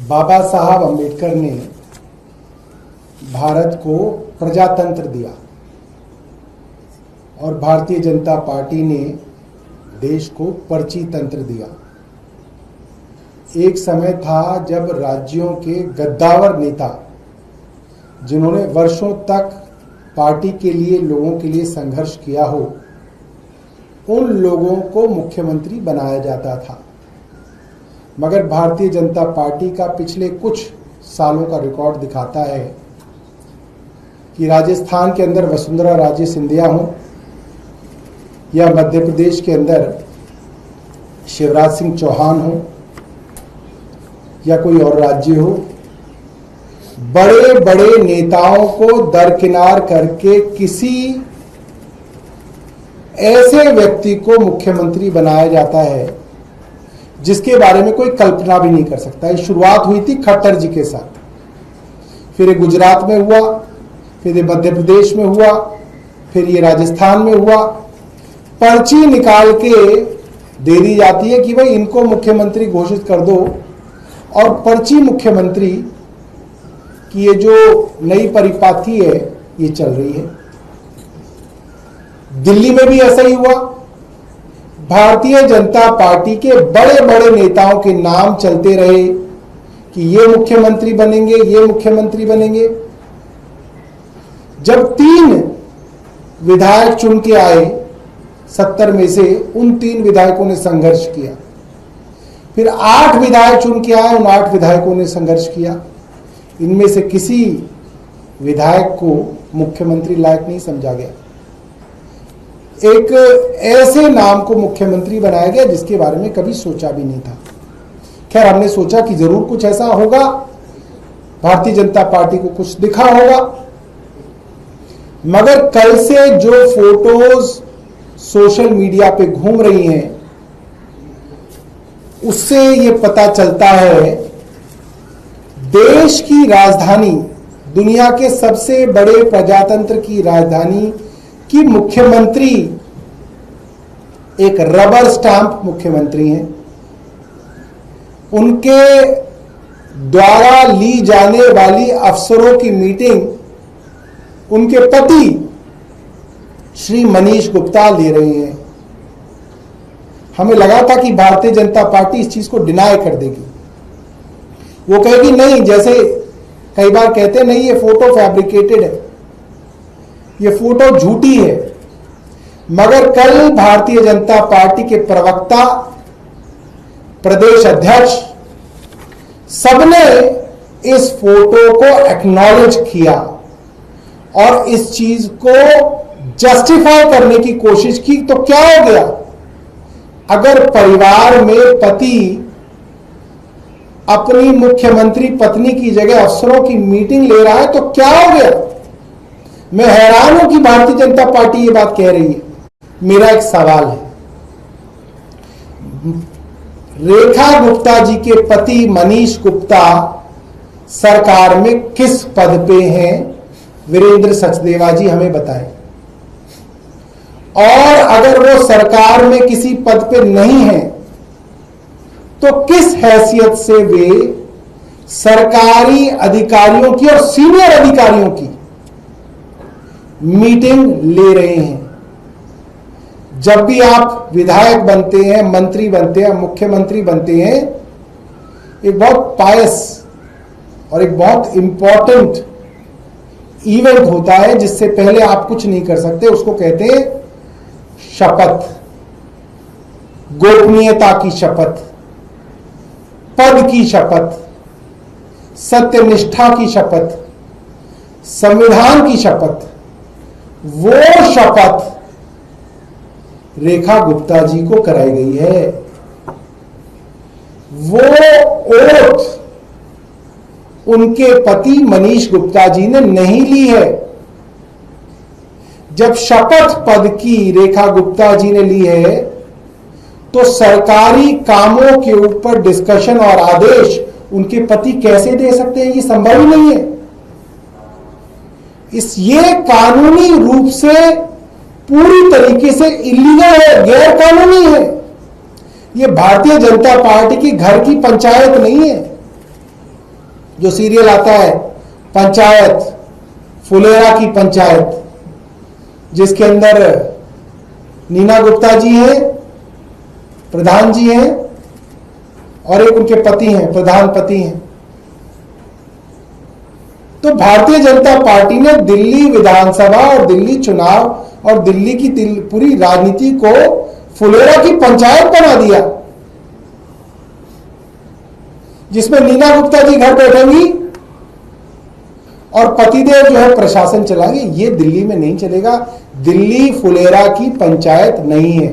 बाबा साहब अम्बेडकर ने भारत को प्रजातंत्र दिया और भारतीय जनता पार्टी ने देश को पर्ची तंत्र दिया। एक समय था जब राज्यों के गद्दावर नेता, जिन्होंने वर्षों तक पार्टी के लिए, लोगों के लिए संघर्ष किया हो, उन लोगों को मुख्यमंत्री बनाया जाता था। मगर भारतीय जनता पार्टी का पिछले कुछ सालों का रिकॉर्ड दिखाता है कि राजस्थान के अंदर वसुंधरा राजे सिंधिया हो या मध्य प्रदेश के अंदर शिवराज सिंह चौहान हो या कोई और राज्य हो, बड़े बड़े नेताओं को दरकिनार करके किसी ऐसे व्यक्ति को मुख्यमंत्री बनाया जाता है जिसके बारे में कोई कल्पना भी नहीं कर सकता। ये शुरुआत हुई थी खट्टर जी के साथ, फिर ये गुजरात में हुआ, फिर ये मध्य प्रदेश में हुआ, फिर ये राजस्थान में हुआ। पर्ची निकाल के दे दी जाती है कि भाई इनको मुख्यमंत्री घोषित कर दो, और पर्ची मुख्यमंत्री की ये जो नई परिपाटी है ये चल रही है। दिल्ली में भी ऐसा ही हुआ। भारतीय जनता पार्टी के बड़े बड़े नेताओं के नाम चलते रहे कि ये मुख्यमंत्री बनेंगे, ये मुख्यमंत्री बनेंगे। जब 3 विधायक चुन के आए 70 में से, उन 3 विधायकों ने संघर्ष किया। फिर 8 विधायक चुन के आए, उन 8 विधायकों ने संघर्ष किया। इनमें से किसी विधायक को मुख्यमंत्री लायक नहीं समझा गया। एक ऐसे नाम को मुख्यमंत्री बनाया गया जिसके बारे में कभी सोचा भी नहीं था। खैर, हमने सोचा कि जरूर कुछ ऐसा होगा, भारतीय जनता पार्टी को कुछ दिखा होगा। मगर कल से जो फोटोज सोशल मीडिया पे घूम रही हैं, उससे ये पता चलता है देश की राजधानी, दुनिया के सबसे बड़े प्रजातंत्र की राजधानी की मुख्यमंत्री एक रबर स्टैंप मुख्यमंत्री हैं। उनके द्वारा ली जाने वाली अफसरों की मीटिंग उनके पति श्री मनीष गुप्ता ले रहे हैं। हमें लगा था कि भारतीय जनता पार्टी इस चीज को डिनाई कर देगी। वो कहेगी नहीं, जैसे कई बार कहते हैं नहीं ये फोटो फैब्रिकेटेड है, ये फोटो झूठी है। मगर कल भारतीय जनता पार्टी के प्रवक्ता, प्रदेश अध्यक्ष, सबने इस फोटो को एक्नॉलेज किया और इस चीज को जस्टिफाई करने की कोशिश की। तो क्या हो गया? अगर परिवार में पति अपनी मुख्यमंत्री पत्नी की जगह अफसरों की मीटिंग ले रहा है तो क्या हो गया? मैं हैरान हूं कि भारतीय जनता पार्टी ये बात कह रही है। मेरा एक सवाल है, रेखा गुप्ता जी के पति मनीष गुप्ता सरकार में किस पद पे हैं? वीरेंद्र सचदेवा जी हमें बताएं। और अगर वो सरकार में किसी पद पे नहीं है तो किस हैसियत से वे सरकारी अधिकारियों की और सीनियर अधिकारियों की मीटिंग ले रहे हैं? जब भी आप विधायक बनते हैं, मंत्री बनते हैं, मुख्यमंत्री बनते हैं, एक बहुत पायस और एक बहुत इंपॉर्टेंट इवेंट होता है जिससे पहले आप कुछ नहीं कर सकते। उसको कहते हैं शपथ, गोपनीयता की शपथ, पद की शपथ, सत्यनिष्ठा की शपथ, संविधान की शपथ। वो शपथ रेखा गुप्ता जी को कराई गई है। वो ओथ उनके पति मनीष गुप्ता जी ने नहीं ली है। जब शपथ पद की रेखा गुप्ता जी ने ली है तो सरकारी कामों के ऊपर डिस्कशन और आदेश उनके पति कैसे दे सकते हैं? ये संभव ही नहीं है। ये कानूनी रूप से पूरी तरीके से इलीगल है, गैर कानूनी है। ये भारतीय जनता पार्टी की घर की पंचायत नहीं है। जो सीरियल आता है पंचायत, फुलेरा की पंचायत, जिसके अंदर नीना गुप्ता जी हैं, प्रधान जी हैं, और एक उनके पति हैं, प्रधान पति हैं। तो भारतीय जनता पार्टी ने दिल्ली विधानसभा और दिल्ली चुनाव और दिल्ली की पूरी राजनीति को फुलेरा की पंचायत बना दिया, जिसमें नीना गुप्ता जी घर बैठेंगी और पतिदेव जो है प्रशासन चलाएंगे। ये दिल्ली में नहीं चलेगा। दिल्ली फुलेरा की पंचायत नहीं है।